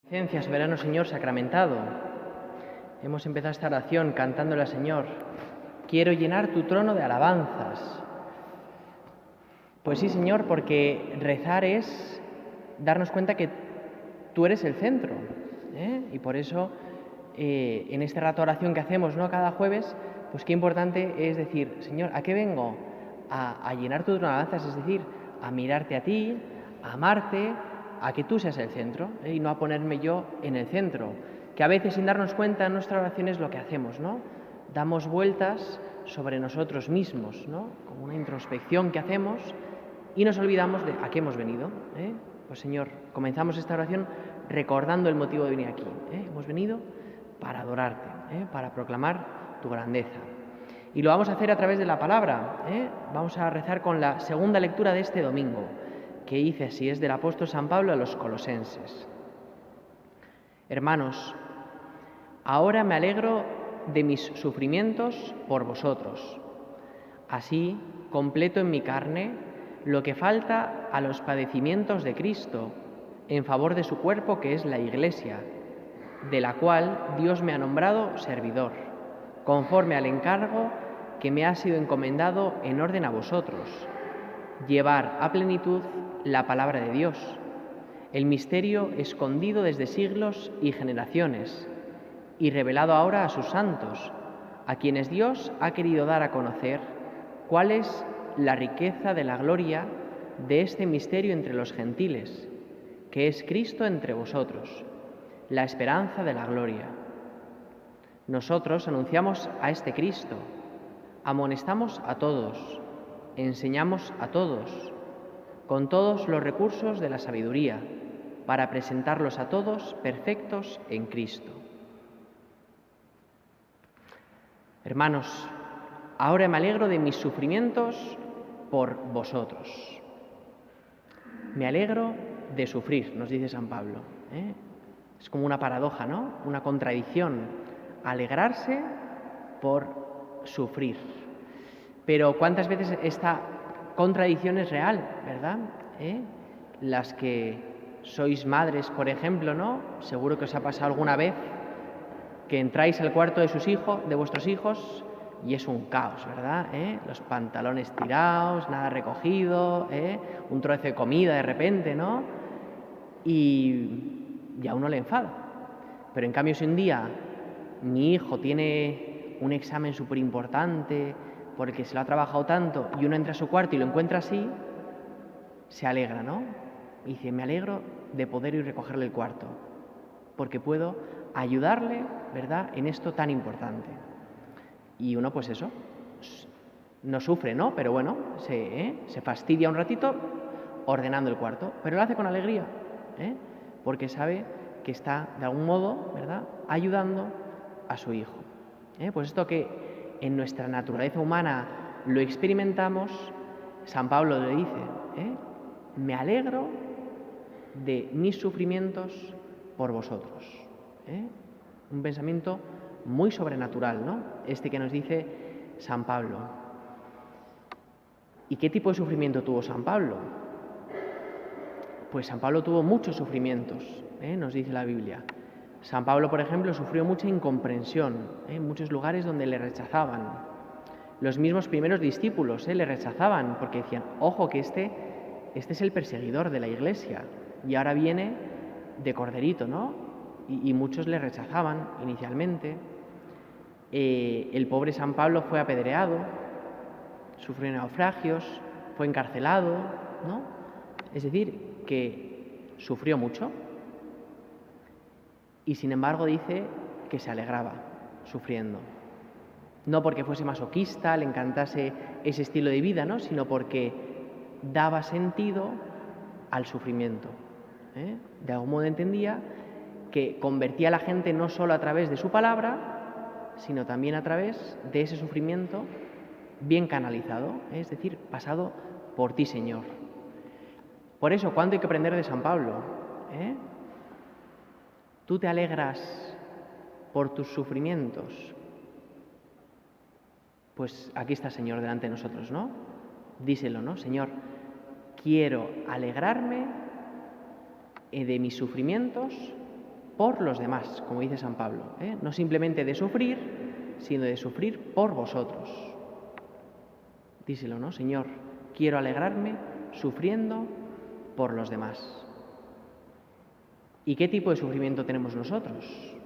Licencia, soberano Señor sacramentado. Hemos empezado esta oración cantándole al Señor: quiero llenar tu trono de alabanzas. Pues sí, Señor, porque rezar es darnos cuenta que tú eres el centro, y por eso en este rato de oración que hacemos, ¿no?, cada jueves, pues qué importante es decir: Señor, ¿a qué vengo? A llenar tu trono de alabanzas, es decir, a mirarte a ti, a amarte, a que tú seas el centro, y no a ponerme yo en el centro, que a veces sin darnos cuenta en nuestra oración es lo que hacemos, ¿no? Damos vueltas sobre nosotros mismos, ¿no?, como una introspección que hacemos y nos olvidamos de a qué hemos venido. Pues Señor, comenzamos esta oración recordando el motivo de venir aquí. Hemos venido para adorarte, para proclamar tu grandeza. Y lo vamos a hacer a través de la palabra. Vamos a rezar con la segunda lectura de este domingo, que dice así, es del apóstol San Pablo a los colosenses. Hermanos, ahora me alegro de mis sufrimientos por vosotros. Así completo en mi carne lo que falta a los padecimientos de Cristo en favor de su cuerpo, que es la Iglesia, de la cual Dios me ha nombrado servidor, conforme al encargo que me ha sido encomendado en orden a vosotros: llevar a plenitud la palabra de Dios, el misterio escondido desde siglos y generaciones, y revelado ahora a sus santos, a quienes Dios ha querido dar a conocer cuál es la riqueza de la gloria de este misterio entre los gentiles, que es Cristo entre vosotros, la esperanza de la gloria. Nosotros anunciamos a este Cristo, amonestamos a todos, enseñamos a todos, con todos los recursos de la sabiduría, para presentarlos a todos perfectos en Cristo. Hermanos, ahora me alegro de mis sufrimientos por vosotros. Me alegro de sufrir, nos dice San Pablo. Es como una paradoja, ¿no?, una contradicción. Alegrarse por sufrir. Pero ¿cuántas veces esta contradicción es real, verdad? Las que sois madres, por ejemplo, ¿no? Seguro que os ha pasado alguna vez que entráis al cuarto de vuestros hijos, y es un caos, ¿verdad? Los pantalones tirados, nada recogido, un trozo de comida de repente, ¿no? Y a uno le enfada. Pero en cambio, si un día mi hijo tiene un examen súper importante porque se lo ha trabajado tanto y uno entra a su cuarto y lo encuentra así, se alegra, ¿no? Y dice: me alegro de poder ir a recogerle el cuarto, porque puedo ayudarle, ¿verdad?, en esto tan importante. Y uno, pues eso, no sufre, ¿no? Pero bueno, se fastidia un ratito ordenando el cuarto, pero lo hace con alegría, porque sabe que está, de algún modo, ¿verdad?, ayudando a su hijo. Pues esto que en nuestra naturaleza humana lo experimentamos, San Pablo le dice: me alegro de mis sufrimientos por vosotros. Un pensamiento muy sobrenatural, ¿no?, este que nos dice San Pablo. ¿Y qué tipo de sufrimiento tuvo San Pablo? Pues San Pablo tuvo muchos sufrimientos, nos dice la Biblia. San Pablo, por ejemplo, sufrió mucha incomprensión, en muchos lugares donde le rechazaban. Los mismos primeros discípulos le rechazaban porque decían: ojo, que este es el perseguidor de la Iglesia y ahora viene de corderito, ¿no? Y muchos le rechazaban inicialmente. El pobre San Pablo fue apedreado, sufrió naufragios, fue encarcelado, ¿no? Es decir, que sufrió mucho. Y sin embargo dice que se alegraba sufriendo. No porque fuese masoquista, le encantase ese estilo de vida, ¿no?, sino porque daba sentido al sufrimiento. De algún modo entendía que convertía a la gente no solo a través de su palabra, sino también a través de ese sufrimiento bien canalizado, es decir, pasado por ti, Señor. Por eso, ¿cuánto hay que aprender de San Pablo? ¿Tú te alegras por tus sufrimientos? Pues aquí está, Señor, delante de nosotros, ¿no? Díselo, ¿no? Señor, quiero alegrarme de mis sufrimientos por los demás, como dice San Pablo, ¿eh? No simplemente de sufrir, sino de sufrir por vosotros. Díselo, ¿no? Señor, quiero alegrarme sufriendo por los demás. ¿Y qué tipo de sufrimiento tenemos nosotros?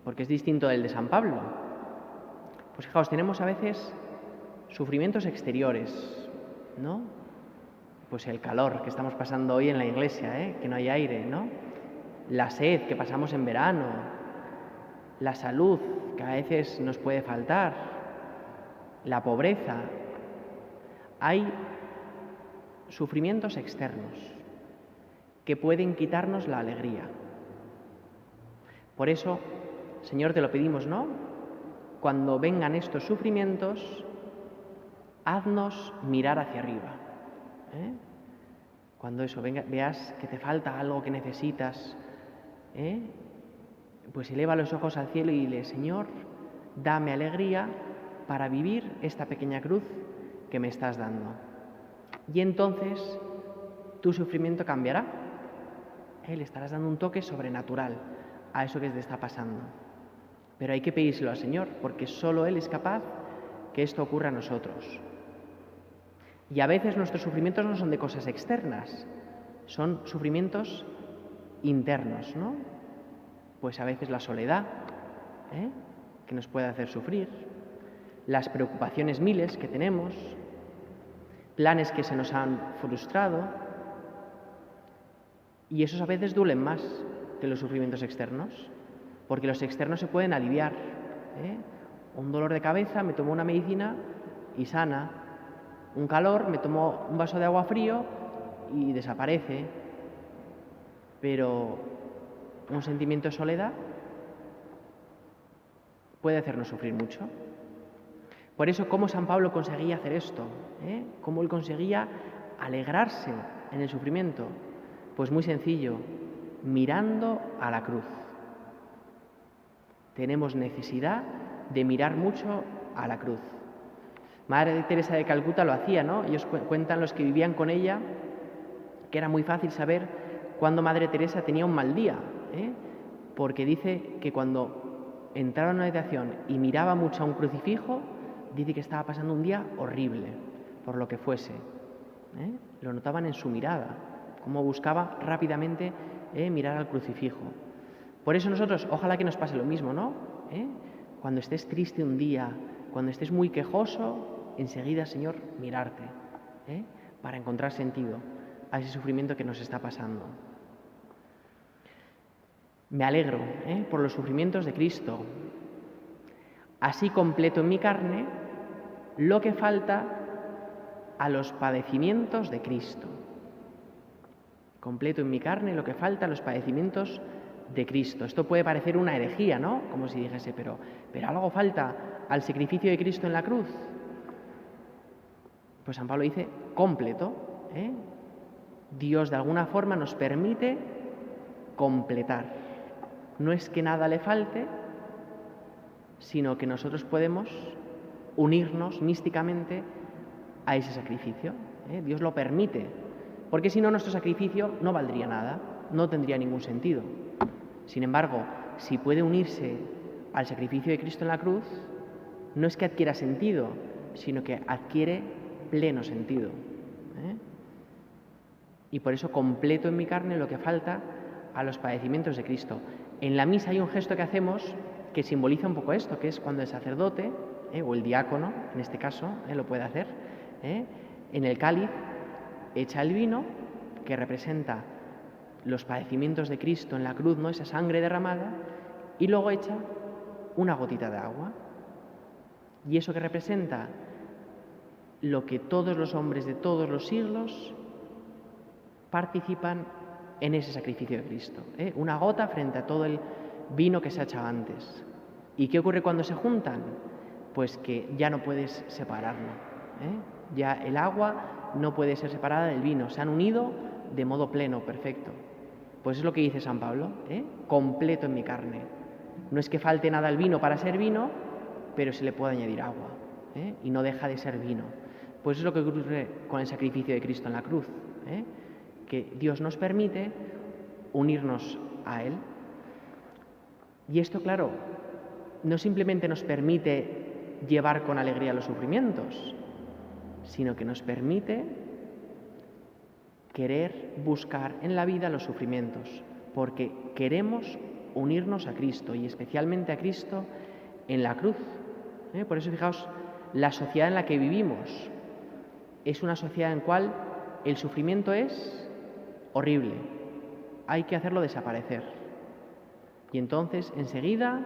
Porque es distinto del de San Pablo. Pues fijaos, tenemos a veces sufrimientos exteriores, ¿no? Pues el calor que estamos pasando hoy en la iglesia, que no hay aire, ¿no? La sed que pasamos en verano, la salud que a veces nos puede faltar, la pobreza. Hay sufrimientos externos que pueden quitarnos la alegría. Por eso, Señor, te lo pedimos, ¿no? Cuando vengan estos sufrimientos, haznos mirar hacia arriba. Cuando eso venga, veas que te falta algo que necesitas, pues eleva los ojos al cielo y dile, Señor, dame alegría para vivir esta pequeña cruz que me estás dando. Y entonces tu sufrimiento cambiará. Le estarás dando un toque sobrenatural a eso que te está pasando. Pero hay que pedírselo al Señor, porque solo Él es capaz que esto ocurra a nosotros. Y a veces nuestros sufrimientos no son de cosas externas, son sufrimientos internos, ¿no? Pues a veces la soledad, que nos puede hacer sufrir, las preocupaciones miles que tenemos, planes que se nos han frustrado, y esos a veces duelen más que los sufrimientos externos, porque los externos se pueden aliviar. Un dolor de cabeza, me tomo una medicina y sana. Un calor, me tomo un vaso de agua frío y desaparece. Pero un sentimiento de soledad puede hacernos sufrir mucho. Por eso, ¿cómo San Pablo conseguía hacer esto? ¿Cómo él conseguía alegrarse en el sufrimiento? Pues muy sencillo, mirando a la cruz. Tenemos necesidad de mirar mucho a la cruz. Madre Teresa de Calcuta lo hacía, ¿no? Ellos cuentan los que vivían con ella que era muy fácil saber cuándo Madre Teresa tenía un mal día, porque dice que cuando entraba en una habitación y miraba mucho a un crucifijo, dice que estaba pasando un día horrible, por lo que fuese. Lo notaban en su mirada, cómo buscaba rápidamente mirar al crucifijo. Por eso nosotros, ojalá que nos pase lo mismo, ¿no? Cuando estés triste un día, cuando estés muy quejoso, enseguida, Señor, mirarte, para encontrar sentido a ese sufrimiento que nos está pasando. Me alegro por los sufrimientos de Cristo. Así completo en mi carne lo que falta a los padecimientos de Cristo. Completo en mi carne lo que falta a los padecimientos de Cristo. Esto puede parecer una herejía, ¿no? Como si dijese, pero algo falta al sacrificio de Cristo en la cruz. Pues San Pablo dice, completo. Dios de alguna forma nos permite completar. No es que nada le falte, sino que nosotros podemos unirnos místicamente a ese sacrificio. Dios lo permite, porque si no nuestro sacrificio no valdría nada, no tendría ningún sentido. Sin embargo, si puede unirse al sacrificio de Cristo en la cruz, no es que adquiera sentido, sino que adquiere pleno sentido. Y por eso completo en mi carne lo que falta a los padecimientos de Cristo. En la misa hay un gesto que hacemos que simboliza un poco esto, que es cuando el sacerdote, o el diácono, en este caso, lo puede hacer, en el cáliz echa el vino, que representa los padecimientos de Cristo en la cruz, ¿no? Esa sangre derramada, y luego echa una gotita de agua. Y eso que representa lo que todos los hombres de todos los siglos participan en ese sacrificio de Cristo. Una gota frente a todo el vino que se ha echado antes. ¿Y qué ocurre cuando se juntan? Pues que ya no puedes separarlo. Ya el agua no puede ser separada del vino. Se han unido de modo pleno, perfecto. Pues es lo que dice San Pablo, completo en mi carne. No es que falte nada al vino para ser vino, pero se le puede añadir agua, y no deja de ser vino. Pues es lo que ocurre con el sacrificio de Cristo en la cruz, que Dios nos permite unirnos a Él Y esto, claro, no simplemente nos permite llevar con alegría los sufrimientos, sino que nos permite querer buscar en la vida los sufrimientos, porque queremos unirnos a Cristo y especialmente a Cristo en la cruz. Por eso, fijaos, la sociedad en la que vivimos es una sociedad en la cual el sufrimiento es horrible, hay que hacerlo desaparecer. Y entonces, enseguida,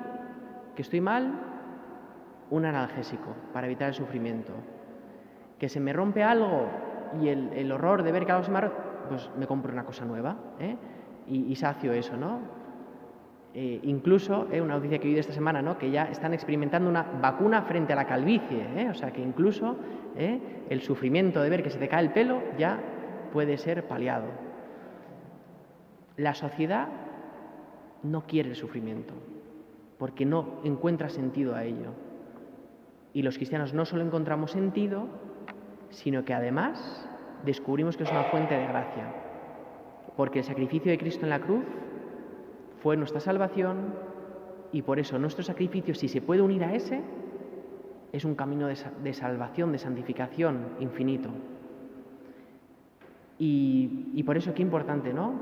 que estoy mal, un analgésico para evitar el sufrimiento. Que se me rompe algo y el horror de ver que algo se me ha roto, pues me compro una cosa nueva, y sacio eso, ¿no? Incluso, una noticia que he oído esta semana, ¿no? Que ya están experimentando una vacuna frente a la calvicie, o sea que incluso el sufrimiento de ver que se te cae el pelo ya puede ser paliado. La sociedad no quiere el sufrimiento porque no encuentra sentido a ello. Y los cristianos no solo encontramos sentido, sino que además descubrimos que es una fuente de gracia, porque el sacrificio de Cristo en la cruz fue nuestra salvación y por eso nuestro sacrificio, si se puede unir a ese, es un camino de salvación, de santificación infinito. Y por eso qué importante, ¿no?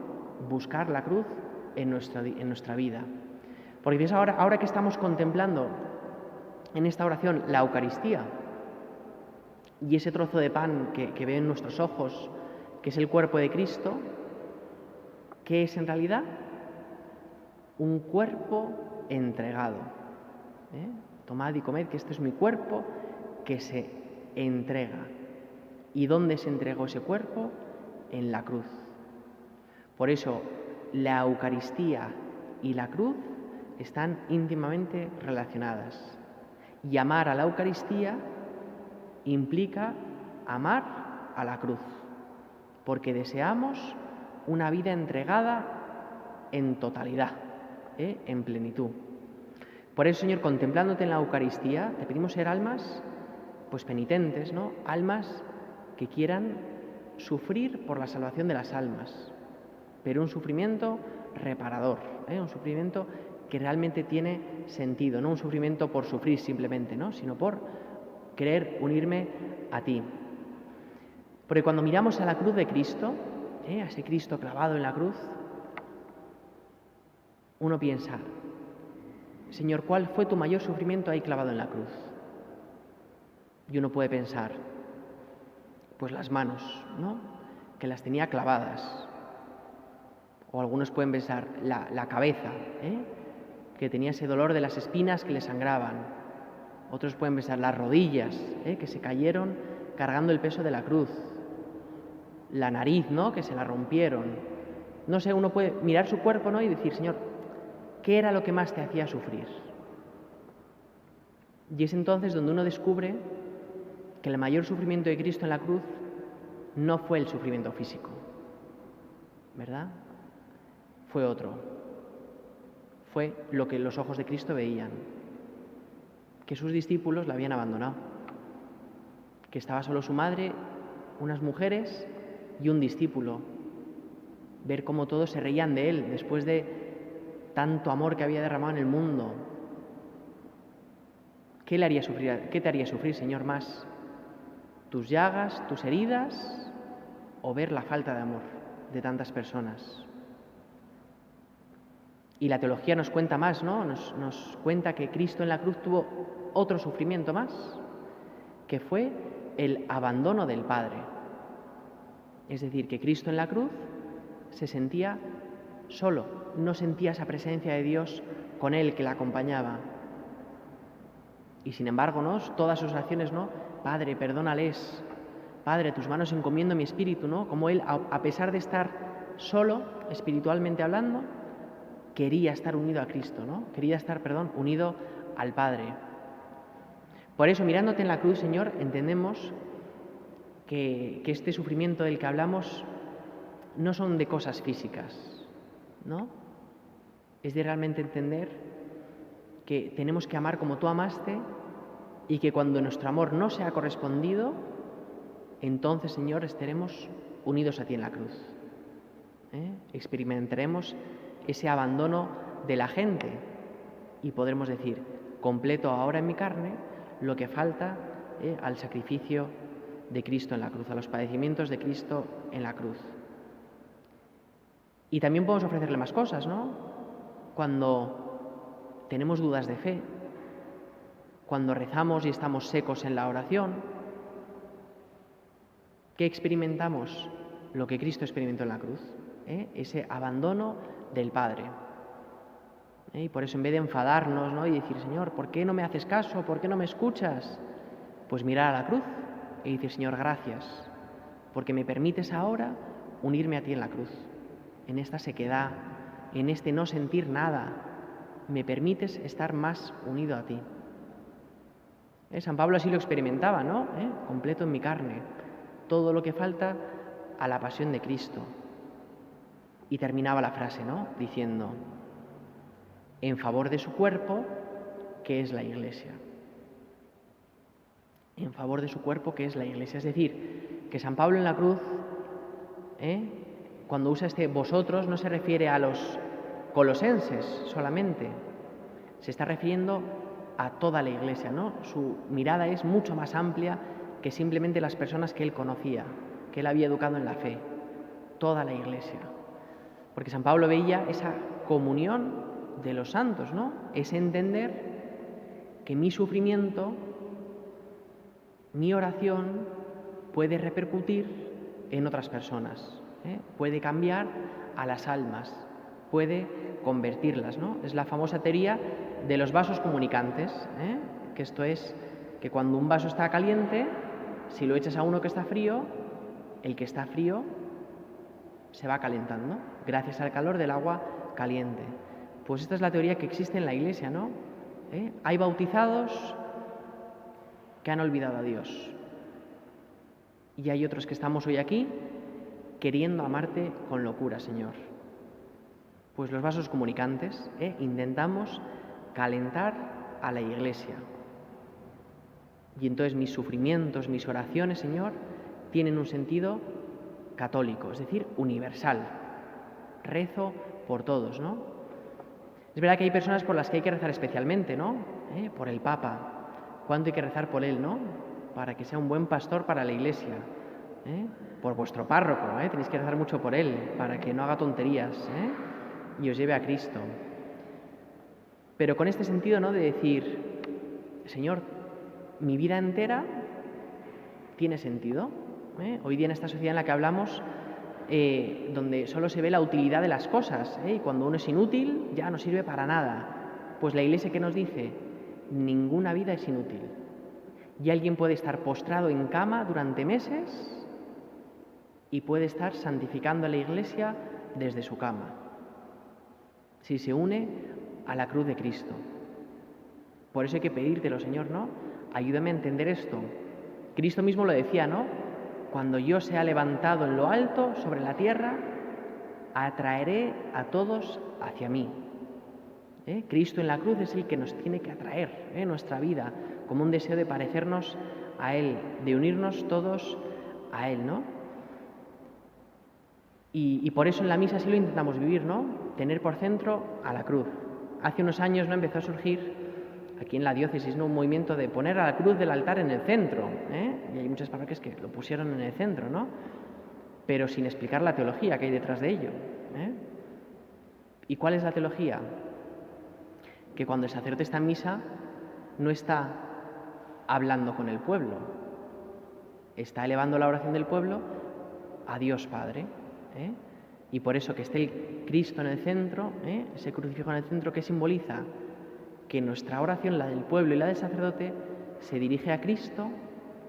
Buscar la cruz en nuestra vida. Porque ves ahora que estamos contemplando en esta oración la Eucaristía y ese trozo de pan que ven nuestros ojos, que es el cuerpo de Cristo, ¿qué es en realidad? Un cuerpo entregado. Tomad y comed, que este es mi cuerpo que se entrega. ¿Y dónde se entregó ese cuerpo? En la cruz. Por eso, la Eucaristía y la cruz están íntimamente relacionadas. Y amar a la Eucaristía implica amar a la cruz, porque deseamos una vida entregada en totalidad, en plenitud. Por eso, Señor, contemplándote en la Eucaristía, te pedimos ser almas, pues penitentes, ¿no? Almas que quieran sufrir por la salvación de las almas, pero un sufrimiento reparador, un sufrimiento que realmente tiene sentido, no un sufrimiento por sufrir simplemente, ¿no? Sino por querer unirme a ti. Porque cuando miramos a la cruz de Cristo, a ese Cristo clavado en la cruz, uno piensa, Señor, ¿cuál fue tu mayor sufrimiento ahí clavado en la cruz? Y uno puede pensar, pues las manos, ¿no? Que las tenía clavadas. O algunos pueden pensar la cabeza, que tenía ese dolor de las espinas que le sangraban. Otros pueden pensar las rodillas, que se cayeron cargando el peso de la cruz. La nariz, ¿no? Que se la rompieron. No sé, uno puede mirar su cuerpo, ¿no? Y decir, Señor, ¿qué era lo que más te hacía sufrir? Y es entonces donde uno descubre que el mayor sufrimiento de Cristo en la cruz no fue el sufrimiento físico, ¿verdad? Fue otro. Fue lo que los ojos de Cristo veían, que sus discípulos la habían abandonado, que estaba solo su madre, unas mujeres y un discípulo. Ver cómo todos se reían de él después de tanto amor que había derramado en el mundo. ¿Qué le haría sufrir? ¿Qué te haría sufrir, Señor, más? ¿Tus llagas, tus heridas o ver la falta de amor de tantas personas? Y la teología nos cuenta más, ¿no? Nos cuenta que Cristo en la cruz tuvo otro sufrimiento más, que fue el abandono del Padre. Es decir, que Cristo en la cruz se sentía solo, no sentía esa presencia de Dios con él que la acompañaba. Y sin embargo, ¿no? Todas sus acciones, ¿no? Padre, perdónales. Padre, tus manos encomiendo mi espíritu, ¿no? Como él, a pesar de estar solo, espiritualmente hablando, quería estar unido a Cristo, ¿no? Quería estar, unido al Padre. Por eso, mirándote en la cruz, Señor, entendemos que este sufrimiento del que hablamos no son de cosas físicas, ¿no? Es de realmente entender que tenemos que amar como tú amaste y que cuando nuestro amor no sea correspondido, entonces, Señor, estaremos unidos a ti en la cruz. Experimentaremos ese abandono de la gente, Y podremos decir, completo ahora en mi carne lo que falta al sacrificio de Cristo en la cruz, a los padecimientos de Cristo en la cruz. Y también podemos ofrecerle más cosas, ¿no? Cuando tenemos dudas de fe, cuando rezamos y estamos secos en la oración, ¿qué experimentamos? Lo que Cristo experimentó en la cruz, ese abandono del Padre. Y por eso en vez de enfadarnos, ¿no?, y decir, Señor, ¿por qué no me haces caso? ¿Por qué no me escuchas? Pues mirar a la cruz y decir, Señor, gracias, porque me permites ahora unirme a ti en la cruz, en esta sequedad, en este no sentir nada, me permites estar más unido a ti. San Pablo así lo experimentaba, ¿no? Completo en mi carne, todo lo que falta a la pasión de Cristo. Y terminaba la frase, ¿no?, diciendo, en favor de su cuerpo, que es la Iglesia. En favor de su cuerpo, que es la Iglesia. Es decir, que San Pablo en la cruz, cuando usa este vosotros, no se refiere a los colosenses solamente, se está refiriendo a toda la Iglesia, ¿no? Su mirada es mucho más amplia que simplemente las personas que él conocía, que él había educado en la fe, toda la Iglesia. Porque San Pablo veía esa comunión de los santos, ¿no? Es entender que mi sufrimiento, mi oración puede repercutir en otras personas, puede cambiar a las almas, puede convertirlas, ¿no? Es la famosa teoría de los vasos comunicantes, que esto es que cuando un vaso está caliente, si lo echas a uno que está frío, el que está frío se va calentando gracias al calor del agua caliente. Pues esta es la teoría que existe en la Iglesia, ¿no? Hay bautizados que han olvidado a Dios y hay otros que estamos hoy aquí queriendo amarte con locura, Señor. Pues los vasos comunicantes, intentamos calentar a la Iglesia. Y entonces mis sufrimientos, mis oraciones, Señor, tienen un sentido católico, es decir, universal. Rezo por todos, ¿no? Es verdad que hay personas por las que hay que rezar especialmente, ¿no? Por el Papa. ¿Cuánto hay que rezar por él, no? Para que sea un buen pastor para la Iglesia. Por vuestro párroco, tenéis que rezar mucho por él, para que no haga tonterías, y os lleve a Cristo. Pero con este sentido, ¿no?, de decir, Señor, mi vida entera tiene sentido. Hoy día en esta sociedad en la que hablamos, donde solo se ve la utilidad de las cosas, y cuando uno es inútil ya no sirve para nada. Pues la Iglesia, ¿qué nos dice? Ninguna vida es inútil. Y alguien puede estar postrado en cama durante meses y puede estar santificando a la Iglesia desde su cama, si se une a la cruz de Cristo. Por eso hay que pedírtelo, Señor, ¿no? Ayúdame a entender esto. Cristo mismo lo decía, ¿no? Cuando yo sea levantado en lo alto, sobre la tierra, atraeré a todos hacia mí. Cristo en la cruz es el que nos tiene que atraer, nuestra vida, como un deseo de parecernos a Él, de unirnos todos a Él, ¿no? Y por eso en la misa sí lo intentamos vivir, ¿no? Tener por centro a la cruz. Hace unos años, ¿no?, empezó a surgir aquí en la diócesis, ¿no?, un movimiento de poner a la cruz del altar en el centro, y hay muchas parroquias que lo pusieron en el centro, ¿no?, pero sin explicar la teología que hay detrás de ello. ¿Y cuál es la teología? Que cuando el sacerdote está en misa no está hablando con el pueblo, está elevando la oración del pueblo a Dios Padre. Y por eso que esté el Cristo en el centro, ese crucifijo en el centro, ¿qué simboliza? Que nuestra oración, la del pueblo y la del sacerdote, se dirige a Cristo,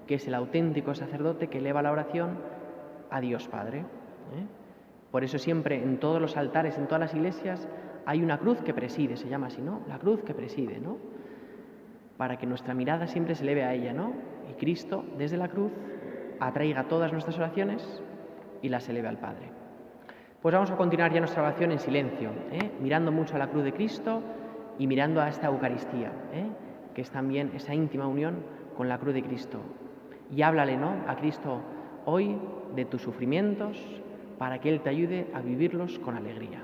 que es el auténtico sacerdote que eleva la oración a Dios Padre. Por eso siempre en todos los altares, en todas las iglesias, hay una cruz que preside, se llama así, ¿no? La cruz que preside, ¿no? Para que nuestra mirada siempre se eleve a ella, ¿no? Y Cristo, desde la cruz, atraiga todas nuestras oraciones y las eleve al Padre. Pues vamos a continuar ya nuestra oración en silencio, mirando mucho a la cruz de Cristo y mirando a esta Eucaristía, que es también esa íntima unión con la cruz de Cristo. Y háblale, ¿no?, a Cristo hoy de tus sufrimientos para que Él te ayude a vivirlos con alegría.